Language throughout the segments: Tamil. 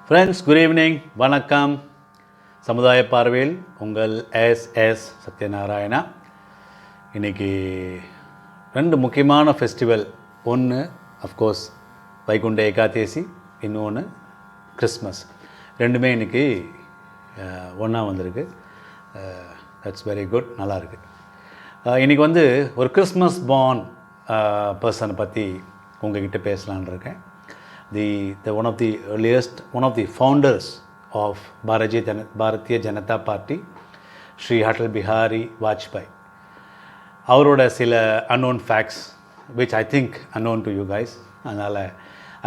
ஃப்ரெண்ட்ஸ், குட் ஈவினிங், வணக்கம். சமுதாய பார்வையில் உங்கள் எஸ் சத்யநாராயணா. இன்றைக்கி ரெண்டு முக்கியமான ஃபெஸ்டிவல். ஒன்று அஃப்கோர்ஸ் வைகுண்ட ஏகாதேசி, இன்னொன்று கிறிஸ்மஸ். ரெண்டுமே இன்றைக்கி ஒன்றா வந்திருக்கு. தட்ஸ் வெரி குட், நல்லாயிருக்கு. இன்றைக்கி ஒரு கிறிஸ்மஸ் பார்ன் பர்சனை பற்றி உங்ககிட்ட பேசலான் இருக்கேன். One of the founders of Bharatiya Janata Party, Shri Atal Bihari Vajpayee. அவரோட சில unknown facts which I think unknown to you guys, அதனால்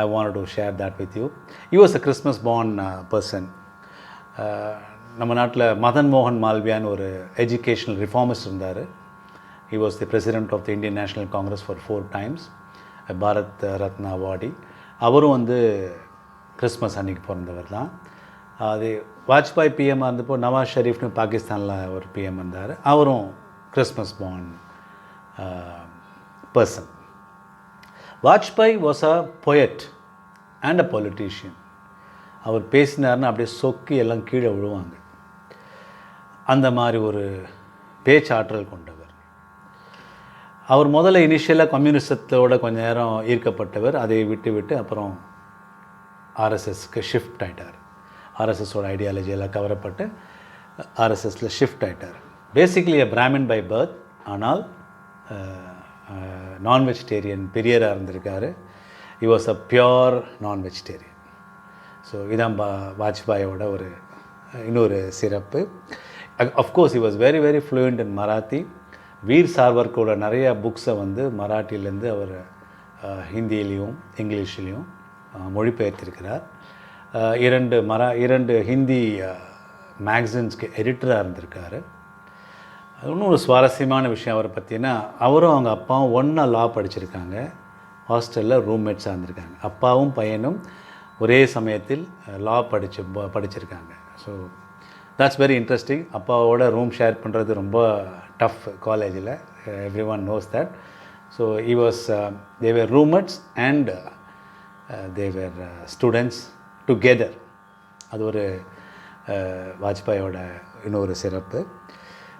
I wanted to share that with you. He was a Christmas born person. நம்ம நாட்டில் மதன் மோகன் மால்வியான்னு ஒரு எஜுகேஷனல் ரிஃபார்மிஸ்ட் இருந்தார். He was the president of the Indian National Congress for 4 times, a Bharat Ratna awardee. அவரும் கிறிஸ்மஸ் அன்றைக்கி பிறந்தவர் தான். அது வாஜ்பாய் பிஎம்மாக இருந்தப்போ நவாஸ் ஷெரீஃப்னு பாகிஸ்தானில் ஒரு பிஎம் இருந்தார். அவரும் Christmas born person. Vajpayee was a poet and a politician. அவர் பேசினார்னு அப்படியே சொக்கி எல்லாம் கீழே விழுவாங்க. அந்த மாதிரி ஒரு பேச்சாற்றல் கொண்டவர். அவர் முதல்ல இனிஷியலாக கம்யூனிசத்தோட கொஞ்சம் நேரம் ஈர்க்கப்பட்டவர். அதை விட்டு அப்புறம் ஆர்எஸ்எஸ்க்கு ஷிஃப்ட் ஆகிட்டார். ஆர்எஸ்எஸோட ஐடியாலஜியெல்லாம் கவரப்பட்டு ஆர்எஸ்எஸில் ஷிஃப்ட் ஆகிட்டார். பேசிக்லி பிராமின் பை பர்த், ஆனால் நான் வெஜிடேரியன் பெரியராக இருந்திருக்காரு. He was a pure non vegetarian. So இதான் வாஜ்பாயோட இன்னொரு சிறப்பு. Of course he was very very fluent in Marathi. Veer சாவர்கரோட நிறைய புக்ஸை மராட்டிலேருந்து அவர் ஹிந்தியிலையும் இங்கிலீஷ்லேயும் மொழிபெயர்த்திருக்கிறார். 2 ஹிந்தி மேக்சின்ஸ்க்கு எடிட்டராக இருந்திருக்காரு. இன்னும் ஒரு சுவாரஸ்யமான விஷயம் அவரை பற்றினா, அவரும் அவங்க அப்பாவும் ஒன்றா லா படிச்சிருக்காங்க. ஹாஸ்டலில் ரூம்மேட்ஸாக இருந்திருக்காங்க. அப்பாவும் பையனும் ஒரே சமயத்தில் லா படிச்சிருக்காங்க. So that's very interesting. அப்பாவோட ரூம் ஷேர் பண்ணுறது ரொம்ப டஃப் காலேஜில். Every one knows that. So he was they were roommates and they were students together. அது ஒரு வாஜ்பாயோட இன்னொரு சிறப்பு.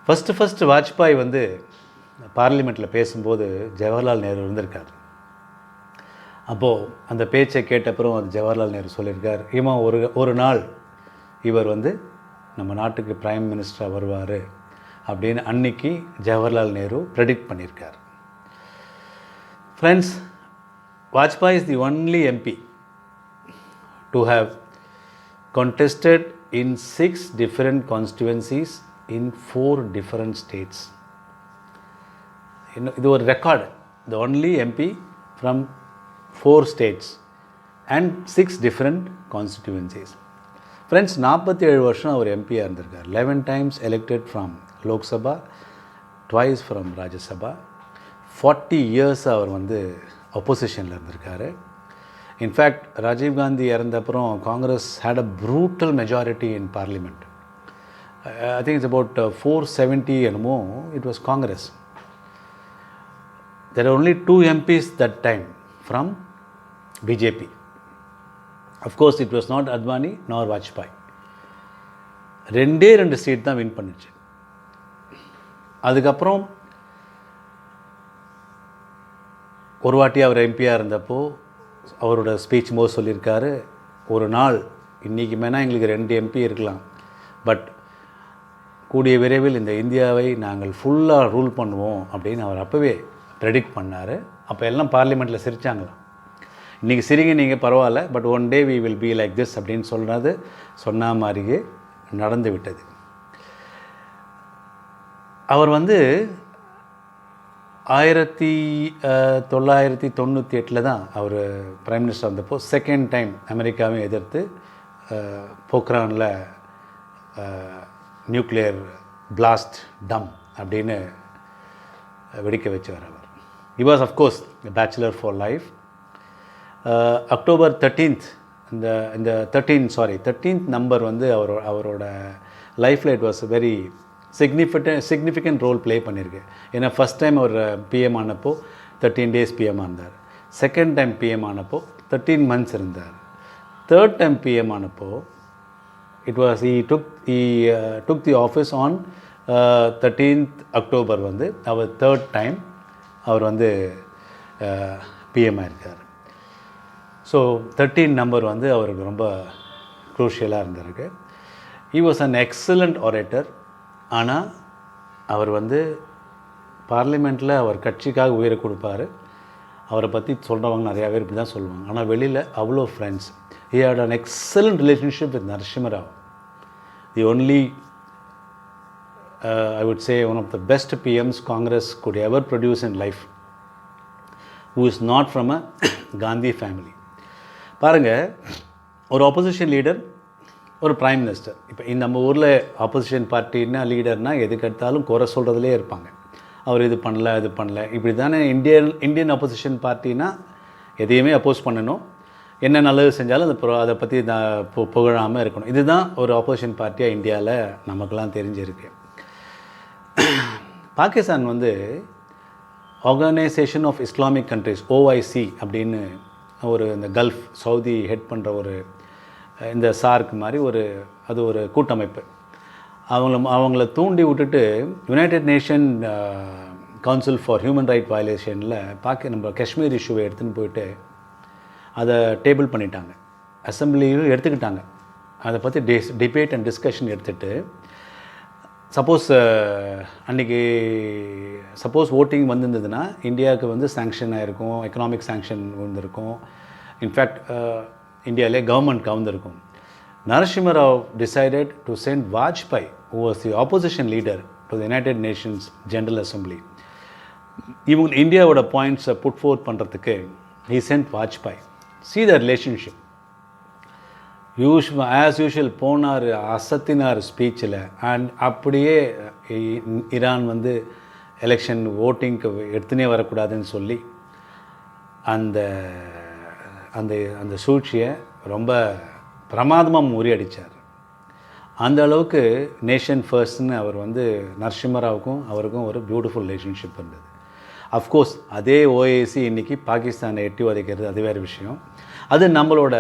ஃபஸ்ட்டு வாஜ்பாய் பார்லிமெண்ட்டில் பேசும்போது ஜவஹர்லால் நேரு இருந்திருக்கார். அப்போது அந்த பேச்சை கேட்டப்புறம் அது ஜவஹர்லால் நேரு சொல்லியிருக்கார், ஒரு நாள் இவர் நம்ம நாட்டுக்கு பிரைம் மினிஸ்டராக வருவார் அப்படின்னு அன்னைக்கு ஜவஹர்லால் நேரு ப்ரெடிக்ட் பண்ணியிருக்கார். Friends, Vajpayee is the only MP to have contested in 6 different constituencies in 4 different states. இது ஒரு record. the only MP from 4 states and 6 different constituencies. Friends, 47 வருஷம் அவர் எம்பியாக இருந்திருக்கார். 11 times elected from Lok Sabha, twice from Rajya Sabha. 40 years அவர் அப்போசிஷனில் இருந்திருக்காரு. இன்ஃபேக்ட் ராஜீவ்காந்தி இறந்தப்புறம் Congress had a brutal majority in parliament. I think it's about 470 என்னமோ it was Congress. There are only 2 MPs that time from BJP. Of course it was not Advani nor Vajpayee. 2 seat தான் வின் பண்ணிச்சு. அதுக்கப்புறம் ஒரு வாட்டி அவர் எம்பியாக இருந்தப்போ அவரோட ஸ்பீச் போது சொல்லியிருக்காரு, ஒரு நாள் இன்றைக்கி வேணால் எங்களுக்கு 2 MP இருக்கலாம், பட் கூடிய விரைவில் இந்த இந்தியாவை நாங்கள் ஃபுல்லாக ரூல் பண்ணுவோம் அப்படின்னு அவர் அப்போவே ப்ரெடிக்ட் பண்ணார். அப்போ எல்லாம் பார்லிமெண்ட்டில் சிரித்தாங்களாம். இன்றைக்கி சிரிங்க நீங்கள், பரவாயில்ல, but one day we will be like this அப்படின்னு சொன்ன மாதிரியே நடந்து விட்டது. அவர் 1998 தான் அவர் பிரைம் மினிஸ்டர் வந்தப்போ செகண்ட் டைம் அமெரிக்காவை எதிர்த்து போக்ரானில் நியூக்ளியர் பிளாஸ்ட் டம் அப்படின்னு வெடிக்க வச்சவர் அவர். He was of course bachelor for life. October 13th இந்த 13th நம்பர் அவரோட லைஃப்பில் it was very significant role play பண்ணியிருக்கு. ஏன்னா ஃபஸ்ட் டைம் அவர் பிஎம் ஆனப்போ 13 days பிஎம் இருந்தார். செகண்ட் டைம் பிஎம் ஆனப்போ 13 months இருந்தார். third time PM ஆனப்போ he took the office on 13th October வந்து அவர் third time அவர் வந்து PM ஆயிருக்கார். ஸோ 13 நம்பர் வந்து அவருக்கு ரொம்ப க்ரூஷியலாக இருந்திருக்கு. he was an excellent orator. ஆனால் அவர் வந்து பார்லிமெண்ட்டில் அவர் கட்சிக்காக உயிரை கொடுப்பார். அவரை பற்றி சொல்கிறவங்க நிறையா பேர் இப்படி தான் சொல்லுவாங்க. ஆனால் வெளியில் அவ்வளோ friends. he had an excellent relationship with Narasimha Rao. The only I would say one of the best PMs Congress could ever produce in life, who is not from a Gandhi family. பாருங்கள், ஒரு ஆப்போசிஷன் லீடர், ஒரு பிரைம் மினிஸ்டர். இப்போ இந்த நம்ம ஊரில் ஆப்போசிஷன் பார்ட்டின்னா லீடர்னால் எதுக்கு எடுத்தாலும் குறை சொல்கிறதுலே இருப்பாங்க. அவர் இது பண்ணல இப்படி தானே. இந்தியன் ஆப்போசிஷன் பார்ட்டினா எதையுமே அப்போஸ் பண்ணணும், என்ன நல்லது செஞ்சாலும் அதை பற்றி புகழாமல் இருக்கணும். இதுதான் ஒரு ஆப்போசிஷன் பார்ட்டியாக இந்தியாவில் நமக்கெல்லாம் தெரிஞ்சிருக்கு. பாகிஸ்தான் வந்து Organisation of Islamic Countries, OIC அப்படின்னு ஒரு இந்த கல்ஃப் சவுதி ஹெட் பண்ணுற ஒரு இந்த சார்க் மாதிரி அது ஒரு கூட்டமைப்பு. அவங்கள தூண்டி விட்டுட்டு United Nation Council for Human Right வயலேஷனில் நம்ம காஷ்மீர் இஷ்யூவை எடுத்துன்னு போயிட்டு அதை டேபிள் பண்ணிட்டாங்க. அசம்பிளியும் எடுத்துக்கிட்டாங்க. அதை பற்றி டிபேட் அண்ட் டிஸ்கஷன் எடுத்துகிட்டு சப்போஸ் ஓட்டிங் வந்திருந்ததுன்னா இந்தியாவுக்கு வந்து சாங்ஷன் ஆகிருக்கும், எக்கனாமிக் சாங்ஷன் வந்திருக்கும். இன்ஃபேக்ட் இந்தியாவிலே government கவுந்திருக்கும். Narasimha Rao decided to send Vajpayee, who was the opposition leader, to the United Nations General Assembly. Even Indiaவோட பாயிண்ட்ஸை புட் ஃபோர்த் பண்ணுறதுக்கு he sent Vajpayee. See the relationship. As usual போனார், அசத்தினார் ஸ்பீச்சில். அண்ட் அப்படியே ஈரான் வந்து எலெக்ஷன் ஓட்டிங்க்கு எடுத்துனே வரக்கூடாதுன்னு சொல்லி அந்த அந்த அந்த சூழ்ச்சியை ரொம்ப பிரமாதமாக முறியடித்தார். அந்த அளவுக்கு நேஷன் ஃபர்ஸ்ட்னு அவர் வந்து நரசிம்ம ராவுக்கும் அவருக்கும் ஒரு பியூட்டிஃபுல் ரிலேஷன்ஷிப் இருந்தது. அஃப்கோர்ஸ் அதே OIC இன்றைக்கி பாகிஸ்தானை எட்டி உதைக்கிறது அது வேறு விஷயம். அது நம்மளோட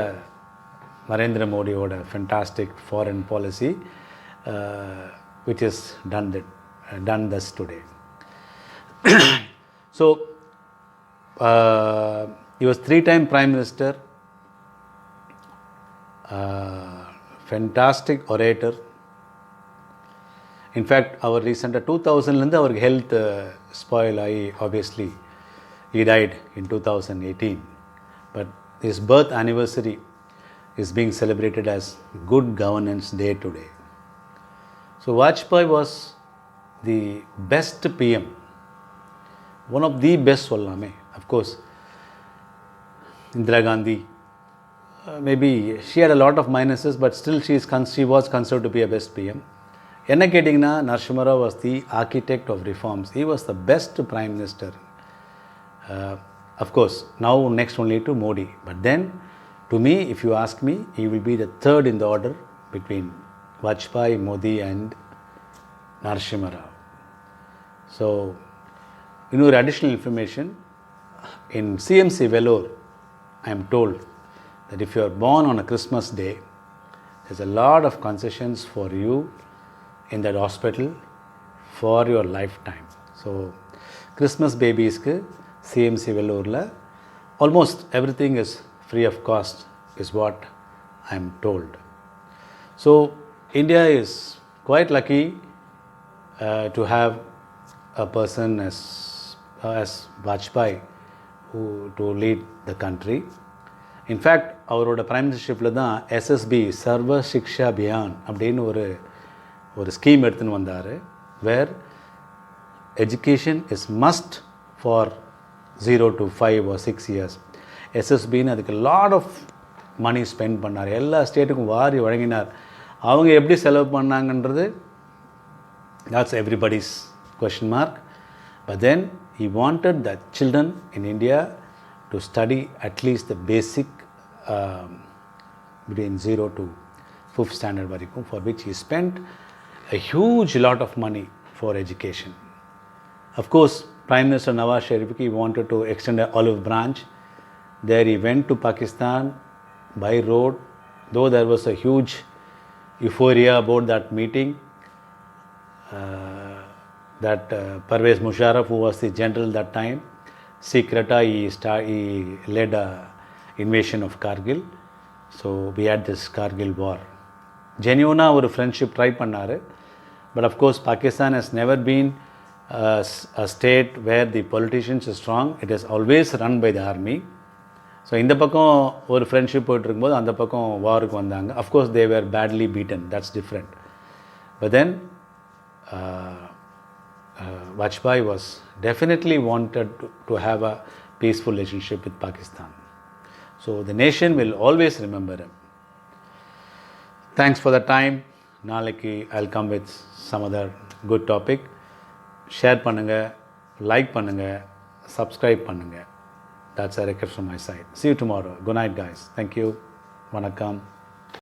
நரேந்திர மோடியோட fantastic foreign policy which is done thus today. So he was 3-time prime minister, fantastic orator. In fact our recent 2000 அவருக்கு ஹெல்த் ஸ்பாயில் ஆகி obviously he died in 2018, but his birth anniversary is being celebrated as Good Governance Day today. So Vajpayee was the best PM, one of the best sollame. Of course Indira Gandhi, maybe she had a lot of minuses, but still she was considered to be a best PM. Enna kettingna, Narasimha Rao was the architect of reforms. He was the best prime minister. Of course now next only to Modi, but then to me, if you ask me, he will be the third in the order between Vajpayee, Modi and Narasimha Rao. So, additional information, in CMC Vellore, I am told that if you are born on a Christmas day, there's a lot of concessions for you in that hospital for your lifetime. So, Christmas babies ku CMC Vellore la almost everything is free of cost is what I am told. So India is quite lucky to have a person as Vajpayee to lead the country. In fact அவரோட பிரைம் மினிஸ்டர்ஷிப்பில் தான் SSB சர்வ சிக்ஷா அபியான் அப்படின்னு ஒரு ஸ்கீம் எடுத்துன்னு வந்தார், where education is must for 0 to 5 or 6 years. SSBன்னு அதுக்கு லாட் ஆஃப் மணி ஸ்பெண்ட் பண்ணார், எல்லா ஸ்டேட்டுக்கும் வாரி வழங்கினார். அவங்க எப்படி செலவு பண்ணாங்கன்றது that's everybody's question mark. But then he wanted the children in India to study at least the basic between 0 to 5th standard varakum, for which he spent a huge lot of money for education. Of course Prime Minister Nawaz Sharif, he wanted to extend an olive branch. There he went to Pakistan by road though there was a huge euphoria about that meeting, Pervez Musharraf, who was the general that time, secretly he led a invasion of Kargil. So we had this Kargil war. Genuine ஒரு friendship try பண்ணாரு. But of course Pakistan has never been a state where the politicians are strong. It is always run by the army. So இந்த பக்கம் ஒரு ஃப்ரெண்ட்ஷிப் போயிட்டுருக்கும்போது அந்த பக்கம் வாருக்கு வந்தாங்க. Of course they were badly beaten, that's different. But then Vajpayee was definitely wanted to have a peaceful relationship with Pakistan. So the nation will always remember him. Thanks for the time. நாளைக்கு I'll come with some other good topic. Share பண்ணுங்கள், லைக் பண்ணுங்கள், சப்ஸ்கிரைப் பண்ணுங்கள். That's a request from my side. See you tomorrow. Good night, guys. Thank you. Vanakkam.